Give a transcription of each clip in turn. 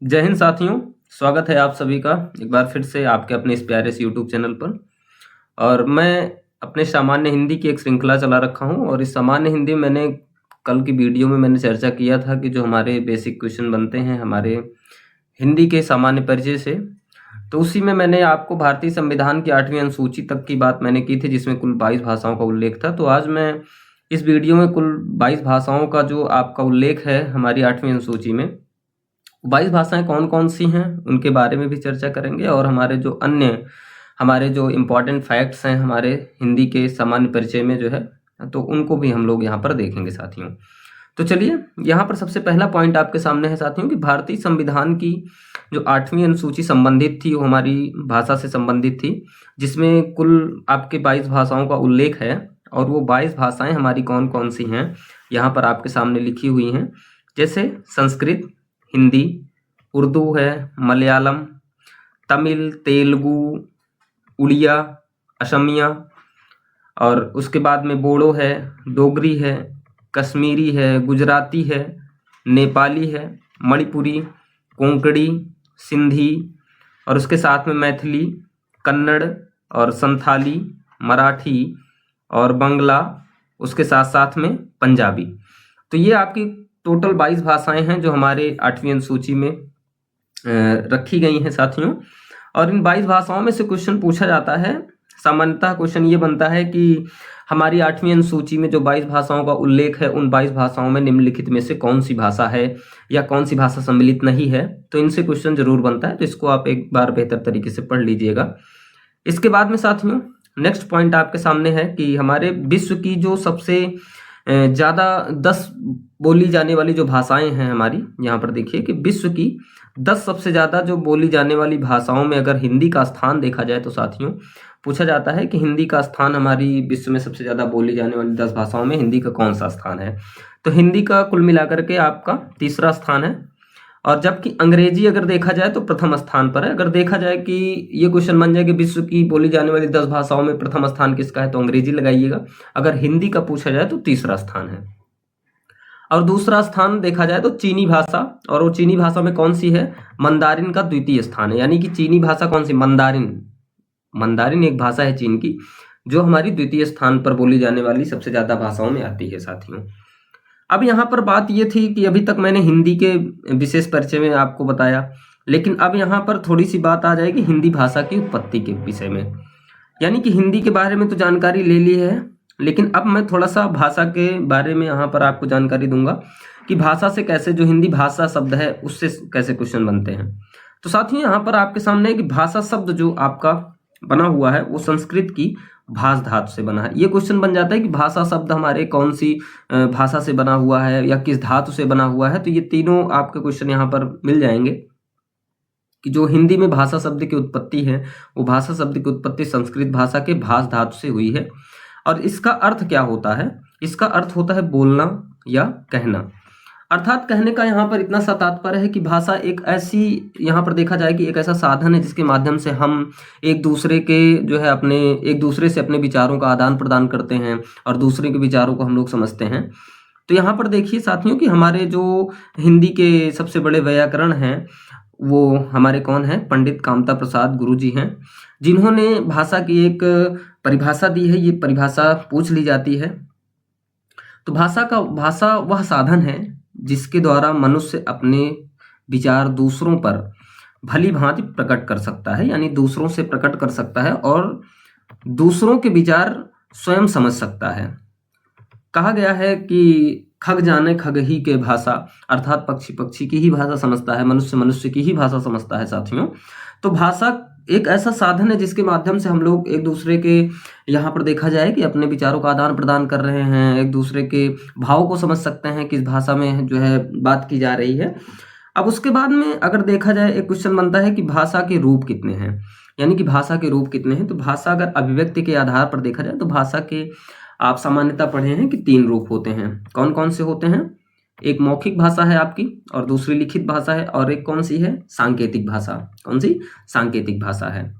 जय हिंद साथियों, स्वागत है आप सभी का एक बार फिर से आपके अपने इस प्यारे से यूट्यूब चैनल पर। और मैं अपने सामान्य हिंदी की एक श्रृंखला चला रखा हूं और इस सामान्य हिंदी मैंने कल की वीडियो में मैंने चर्चा किया था कि जो हमारे बेसिक क्वेश्चन बनते हैं हमारे हिंदी के सामान्य परिचय से, तो उसी में मैंने आपको भारतीय संविधान की 8वीं अनुसूची तक की बात मैंने की थी, जिसमें कुल 22 भाषाओं का उल्लेख था। तो आज मैं इस वीडियो में कुल 22 भाषाओं का जो आपका उल्लेख है हमारी 8वीं अनुसूची में, 22 भाषाएं कौन कौन सी हैं उनके बारे में भी चर्चा करेंगे और हमारे जो इम्पोर्टेंट फैक्ट्स हैं हमारे हिंदी के सामान्य परिचय में जो है, तो उनको भी हम लोग यहाँ पर देखेंगे साथियों। तो चलिए, यहाँ पर सबसे पहला पॉइंट आपके सामने है साथियों कि भारतीय संविधान की जो 8वीं अनुसूची संबंधित थी वो हमारी भाषा से संबंधित थी, जिसमें कुल आपके 22 भाषाओं का उल्लेख है। और वो 22 भाषाएं हमारी कौन कौन सी हैं यहाँ पर आपके सामने लिखी हुई हैं, जैसे संस्कृत, हिंदी, उर्दू है, मलयालम, तमिल, तेलुगु, उड़िया, असमिया, और उसके बाद में बोडो है, डोगरी है, कश्मीरी है, गुजराती है, नेपाली है, मणिपुरी, कोंकणी, सिंधी, और उसके साथ में मैथिली, कन्नड़ और संथाली, मराठी और बंगला, उसके साथ साथ में पंजाबी। तो ये आपकी टोटल 22 भाषाएं हैं जो हमारे 8वीं अनुसूची में रखी गई हैं साथियों। और इन 22 भाषाओं में से क्वेश्चन पूछा जाता है। सामान्यतः क्वेश्चन ये बनता है कि हमारी 8वीं अनुसूची में जो 22 भाषाओं का उल्लेख है, उन 22 भाषाओं में निम्नलिखित में से कौन सी भाषा है या कौन सी भाषा सम्मिलित नहीं है। तो इनसे क्वेश्चन जरूर बनता है, तो इसको आप एक बार बेहतर तरीके से पढ़ लीजिएगा। इसके बाद में साथियों नेक्स्ट पॉइंट आपके सामने है कि हमारे विश्व की जो सबसे ज़्यादा 10 बोली जाने वाली जो भाषाएं हैं हमारी, यहाँ पर देखिए कि विश्व की 10 सबसे ज़्यादा जो बोली जाने वाली भाषाओं में अगर हिंदी का स्थान देखा जाए तो साथियों पूछा जाता है कि हिंदी का स्थान हमारी विश्व में सबसे ज़्यादा बोली जाने वाली 10 भाषाओं में हिंदी का कौन सा स्थान है। तो हिंदी का कुल मिलाकर के आपका तीसरा स्थान है। और जबकि अंग्रेजी अगर देखा जाए तो प्रथम स्थान पर है। अगर देखा जाए कि ये क्वेश्चन बन जाए कि विश्व की बोली जाने वाली 10 भाषाओं में प्रथम स्थान किसका है, तो अंग्रेजी लगाइएगा। अगर हिंदी का पूछा जाए तो तीसरा स्थान है। और दूसरा स्थान देखा जाए तो चीनी भाषा, और वो चीनी भाषा में कौन सी है, मंदारिन का द्वितीय स्थान है। यानी कि चीनी भाषा कौन सी, मंदारिन एक भाषा है चीन की, जो हमारी द्वितीय स्थान पर बोली जाने वाली सबसे ज्यादा भाषाओं में आती है साथियों। अब यहाँ पर बात ये थी कि अभी तक मैंने हिंदी के विशेष परिचय में आपको बताया, लेकिन अब यहाँ पर थोड़ी सी बात आ जाएगी हिंदी भाषा की उत्पत्ति के विषय में। यानी कि हिंदी के बारे में तो जानकारी ले ली है, लेकिन अब मैं थोड़ा सा भाषा के बारे में यहाँ पर आपको जानकारी दूंगा कि भाषा से कैसे, जो हिंदी भाषा शब्द है उससे कैसे क्वेश्चन बनते हैं। तो साथियों यहाँ पर आपके सामने है कि भाषा शब्द जो आपका बना हुआ है वो संस्कृत की भाष धातु से बना है। ये क्वेश्चन बन जाता है कि भाषा शब्द हमारे कौन सी भाषा से बना हुआ है या किस धातु से बना हुआ है। तो ये तीनों आपके क्वेश्चन यहाँ पर मिल जाएंगे कि जो हिंदी में भाषा शब्द की उत्पत्ति है वो भाषा शब्द की उत्पत्ति संस्कृत भाषा के भाष धातु से हुई है। और इसका अर्थ क्या होता है, इसका अर्थ होता है बोलना या कहना। अर्थात कहने का यहाँ पर इतना सा तात्पर्य है कि भाषा एक ऐसी, यहाँ पर देखा जाए कि एक ऐसा साधन है जिसके माध्यम से हम एक दूसरे से अपने विचारों का आदान प्रदान करते हैं और दूसरे के विचारों को हम लोग समझते हैं। तो यहाँ पर देखिए साथियों कि हमारे जो हिंदी के सबसे बड़े व्याकरण हैं वो हमारे कौन है, पंडित कामता प्रसाद गुरु जी हैं, जिन्होंने भाषा की एक परिभाषा दी है। ये परिभाषा पूछ ली जाती है। तो भाषा वह साधन है जिसके द्वारा मनुष्य अपने विचार दूसरों पर भली भांति प्रकट कर सकता है, यानी दूसरों से प्रकट कर सकता है और दूसरों के विचार स्वयं समझ सकता है। कहा गया है कि खग जाने खग ही के भाषा, अर्थात पक्षी पक्षी की ही भाषा समझता है, मनुष्य मनुष्य की ही भाषा समझता है साथियों। तो भाषा एक ऐसा साधन है जिसके माध्यम से हम लोग एक दूसरे के, यहाँ पर देखा जाए कि अपने विचारों का आदान प्रदान कर रहे हैं, एक दूसरे के भाव को समझ सकते हैं किस भाषा में जो है बात की जा रही है। अब उसके बाद में अगर देखा जाए एक क्वेश्चन बनता है कि भाषा के रूप कितने हैं, यानी कि भाषा के रूप कितने हैं। तो भाषा अगर अभिव्यक्ति के आधार पर देखा जाए तो भाषा के आप सामान्यतः पढ़े हैं कि 3 रूप होते हैं। कौन कौन से होते हैं, एक मौखिक भाषा है आपकी, और दूसरी लिखित भाषा है, और एक कौन सी है, सांकेतिक भाषा। कौन सी, सांकेतिक भाषा है,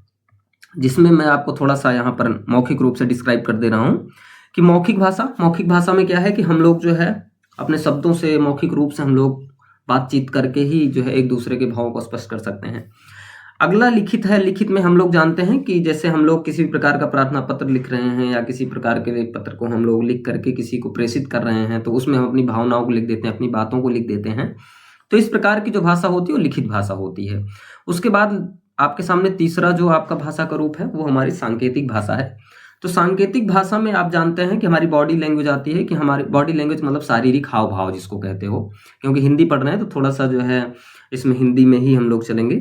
जिसमें मैं आपको थोड़ा सा यहाँ पर मौखिक रूप से डिस्क्राइब कर दे रहा हूँ कि मौखिक भाषा में क्या है कि हम लोग जो है अपने शब्दों से मौखिक रूप से हम लोग बातचीत करके ही जो है एक दूसरे के भावों को स्पष्ट कर सकते हैं। अगला लिखित है। लिखित में हम लोग जानते हैं कि जैसे हम लोग किसी प्रकार का प्रार्थना पत्र लिख रहे हैं या किसी प्रकार के पत्र को हम लोग लिख करके किसी को प्रेषित कर रहे हैं, तो उसमें हम अपनी भावनाओं को लिख देते हैं, अपनी बातों को लिख देते हैं। तो इस प्रकार की जो भाषा होती है वो लिखित भाषा होती है। उसके बाद आपके सामने तीसरा जो आपका भाषा का रूप है वो हमारी सांकेतिक भाषा है। तो सांकेतिक भाषा में आप जानते हैं कि हमारी बॉडी लैंग्वेज आती है, कि हमारी बॉडी लैंग्वेज मतलब शारीरिक हाव भाव जिसको कहते हो, क्योंकि हिंदी पढ़ रहे हैं तो थोड़ा सा जो है इसमें हिंदी में ही हम लोग चलेंगे।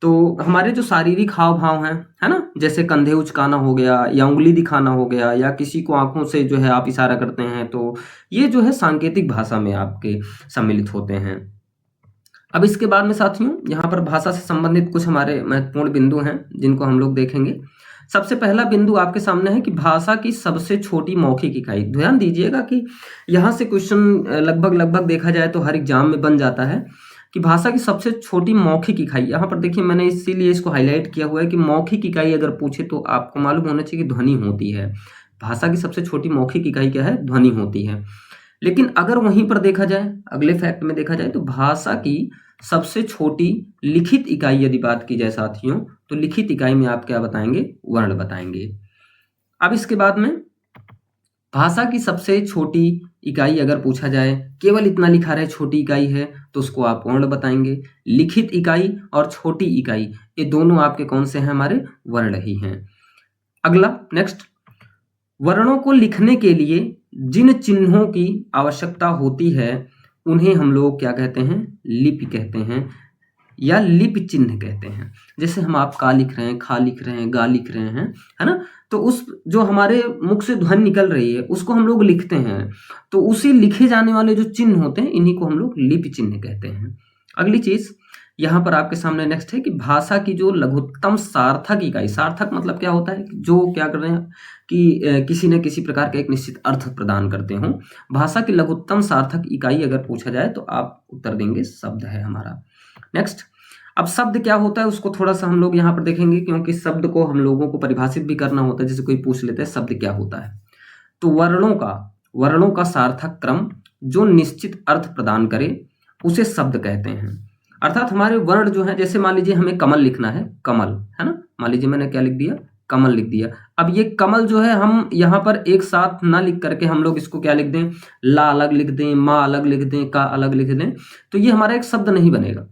तो हमारे जो शारीरिक हाव भाव हैं, है ना, जैसे कंधे उचकाना हो गया या उंगली दिखाना हो गया या किसी को आंखों से जो है आप इशारा करते हैं, तो ये जो है सांकेतिक भाषा में आपके सम्मिलित होते हैं। अब इसके बाद में साथियों यहाँ पर भाषा से संबंधित कुछ हमारे महत्वपूर्ण बिंदु हैं जिनको हम लोग देखेंगे। सबसे पहला बिंदु आपके सामने है कि भाषा की सबसे छोटी मौखिक इकाई। ध्यान दीजिएगा कि यहाँ से क्वेश्चन लगभग देखा जाए तो हर एग्जाम में बन जाता है कि भाषा की सबसे छोटी मौखिक इकाई। यहाँ पर देखिए मैंने इसीलिए इसको हाईलाइट किया हुआ है कि मौखिक इकाई अगर पूछे तो आपको मालूम होना चाहिए कि ध्वनि होती है। भाषा की सबसे छोटी मौखिक इकाई क्या है? ध्वनि होती है। लेकिन अगर वहीं पर देखा जाए, अगले फैक्ट में देखा जाए, तो भाषा की सबसे छोटी लिखित इकाई यदि बात की जाए साथियों, तो लिखित इकाई में आप क्या बताएंगे? वर्ण बताएंगे। अब इसके बाद में भाषा की सबसे छोटी इकाई अगर पूछा जाए, केवल इतना लिखा रहे छोटी इकाई है, तो उसको आप वर्ण बताएंगे। लिखित इकाई और छोटी इकाई ये दोनों आपके कौन से हैं? हमारे वर्ण ही हैं। अगला नेक्स्ट, वर्णों को लिखने के लिए जिन चिन्हों की आवश्यकता होती है उन्हें हम लोग क्या कहते हैं? लिपि कहते हैं या लिप चिन्ह कहते हैं। जैसे हम आप का लिख रहे हैं, खा लिख रहे हैं, गा लिख रहे हैं, है ना, तो उस जो हमारे मुख से ध्वनि निकल रही है उसको हम लोग लिखते हैं, तो उसे लिखे जाने वाले जो चिन्ह होते हैं इन्हीं को हम लोग लिपि चिन्ह कहते हैं। अगली चीज यहाँ पर आपके सामने नेक्स्ट है कि भाषा की जो लघुत्तम सार्थक इकाई। सार्थक मतलब क्या होता है? जो क्या कर रहे हैं कि किसी न किसी प्रकार का एक निश्चित अर्थ प्रदान करते हो। भाषा की लघुत्तम सार्थक इकाई अगर पूछा जाए तो आप उत्तर देंगे शब्द है हमारा। नेक्स्ट, अब शब्द क्या होता है उसको थोड़ा सा हम लोग यहाँ पर देखेंगे, क्योंकि शब्द को हम लोगों को परिभाषित भी करना होता है। जैसे कोई पूछ लेते हैं शब्द क्या होता है, तो वर्णों का सार्थक क्रम जो निश्चित अर्थ प्रदान करे उसे शब्द कहते हैं। अर्थात हमारे वर्ण जो है, जैसे मान लीजिए हमें कमल लिखना है, कमल है ना, मान लीजिए मैंने क्या लिख दिया? कमल लिख दिया। अब ये कमल जो है हम यहाँ पर एक साथ ना लिख करके हम लोग इसको क्या लिख दें? ला अलग लिख दें, मा अलग लिख दें, का अलग लिख दें, तो ये हमारा एक शब्द नहीं बनेगा,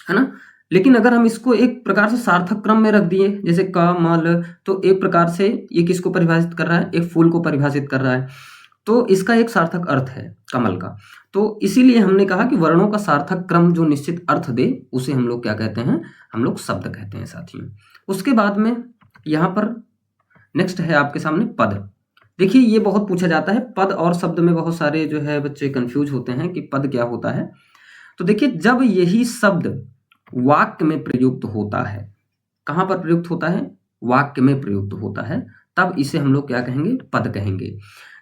है ना। लेकिन अगर हम इसको एक प्रकार से सार्थक क्रम में रख दिए, जैसे कमल, तो एक प्रकार से ये किसको परिभाषित कर रहा है? एक फूल को परिभाषित कर रहा है, तो इसका एक सार्थक अर्थ है कमल का। तो इसीलिए हमने कहा कि वर्णों का सार्थक क्रम जो निश्चित अर्थ दे उसे हम लोग क्या कहते हैं? हम लोग शब्द कहते हैं साथियों। उसके बाद में यहाँ पर नेक्स्ट है आपके सामने पद। देखिए ये बहुत पूछा जाता है, पद और शब्द में बहुत सारे जो है बच्चे कंफ्यूज होते हैं कि पद क्या होता है। तो देखिए जब यही शब्द वाक्य में प्रयुक्त होता है, कहाँ पर प्रयुक्त होता है? वाक्य में प्रयुक्त होता है, तब इसे हम लोग क्या कहेंगे? पद कहेंगे।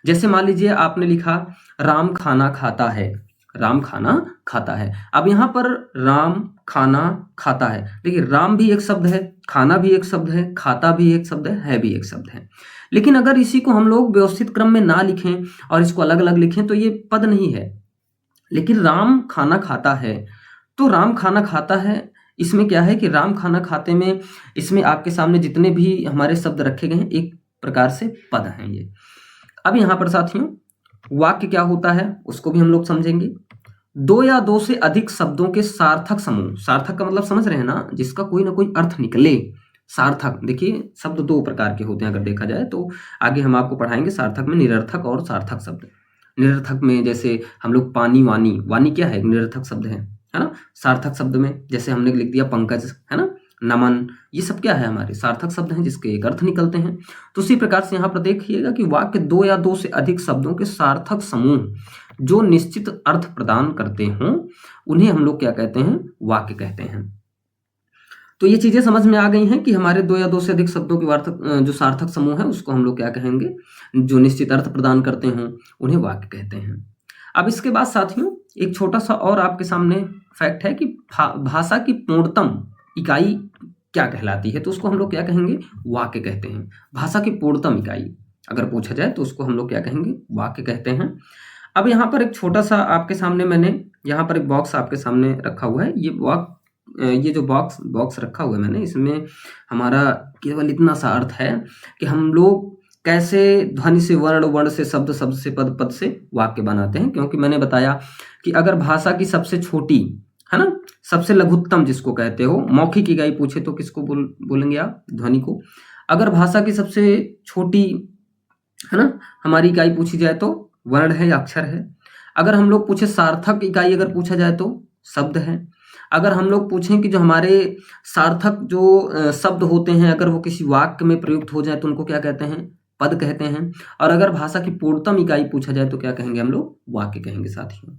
जैसे मान लीजिए आपने लिखा राम खाना खाता है, राम खाना खाता है। अब यहाँ पर राम खाना खाता है, देखिए राम भी एक शब्द है, खाना भी एक शब्द है, खाता भी एक शब्द है भी एक शब्द है। लेकिन अगर इसी को हम लोग व्यवस्थित क्रम में ना लिखें और इसको अलग अलग लिखें तो ये पद नहीं है। लेकिन राम खाना खाता है, तो राम खाना खाता है, इसमें क्या है कि राम खाना खाते में इसमें आपके सामने जितने भी हमारे शब्द रखे गए हैं एक प्रकार से पद हैं ये। अब यहाँ पर साथियों वाक्य क्या होता है उसको भी हम लोग समझेंगे। दो या दो से अधिक शब्दों के सार्थक समूह। सार्थक का मतलब समझ रहे हैं ना, जिसका कोई ना कोई अर्थ निकले। सार्थक देखिए शब्द दो प्रकार के होते हैं अगर देखा जाए तो, आगे हम आपको पढ़ाएंगे सार्थक में निरर्थक और सार्थक शब्द। निरर्थक में जैसे हम लोग पानी, वानी, वानी क्या है? निरर्थक शब्द है ना। सार्थक शब्द में जैसे हमने लिख दिया पंकज, है ना, नमन, ये सब क्या है? हमारे सार्थक शब्द हैं जिसके एक अर्थ निकलते हैं। तो उसी प्रकार से यहाँ पर देखिएगा कि वाक्य दो या दो से अधिक शब्दों के सार्थक समूह जो निश्चित अर्थ प्रदान करते हों उन्हें हम लोग क्या कहते हैं? वाक्य कहते हैं। तो ये चीजें समझ में आ गई हैं कि हमारे दो या दो से अधिक शब्दों के जो सार्थक समूह है उसको हम लोग क्या कहेंगे? जो निश्चित अर्थ प्रदान करते हों उन्हें वाक्य कहते हैं। अब इसके बाद साथियों एक छोटा सा और आपके सामने फैक्ट है कि भाषा की पूर्णतम इकाई क्या कहलाती है, तो उसको हम लोग क्या कहेंगे? वाक्य कहते हैं। भाषा की पूर्णतम इकाई अगर पूछा जाए तो उसको हम लोग क्या कहेंगे? वाक्य कहते हैं। अब यहाँ पर एक छोटा सा आपके सामने मैंने यहाँ पर एक बॉक्स आपके सामने रखा हुआ है। ये जो बॉक्स रखा हुआ है मैंने, इसमें हमारा केवल इतना सा अर्थ है कि हम लोग कैसे ध्वनि से वर्ण, वर्ण से शब्द, शब्द से पद, पद से वाक्य बनाते हैं। क्योंकि मैंने बताया कि अगर भाषा की सबसे छोटी, है ना, सबसे लघुत्तम जिसको कहते हो, मौखिक इकाई पूछे तो किसको बोलेंगे आप? ध्वनि को। अगर भाषा की सबसे छोटी, है ना, हमारी इकाई पूछी जाए तो वर्ण है या अक्षर है। अगर हम लोग पूछे सार्थक इकाई अगर पूछा जाए तो शब्द है। अगर हम लोग पूछें कि जो हमारे सार्थक जो शब्द होते हैं अगर वो किसी वाक्य में प्रयुक्त हो जाए तो उनको क्या कहते हैं? पद कहते हैं। और अगर भाषा की पूर्णतम इकाई पूछा जाए तो क्या कहेंगे हम लोग? वाक्य कहेंगे साथियों।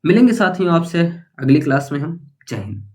मिलेंगे साथियों आपसे अगली क्लास में हम। जय हिंद।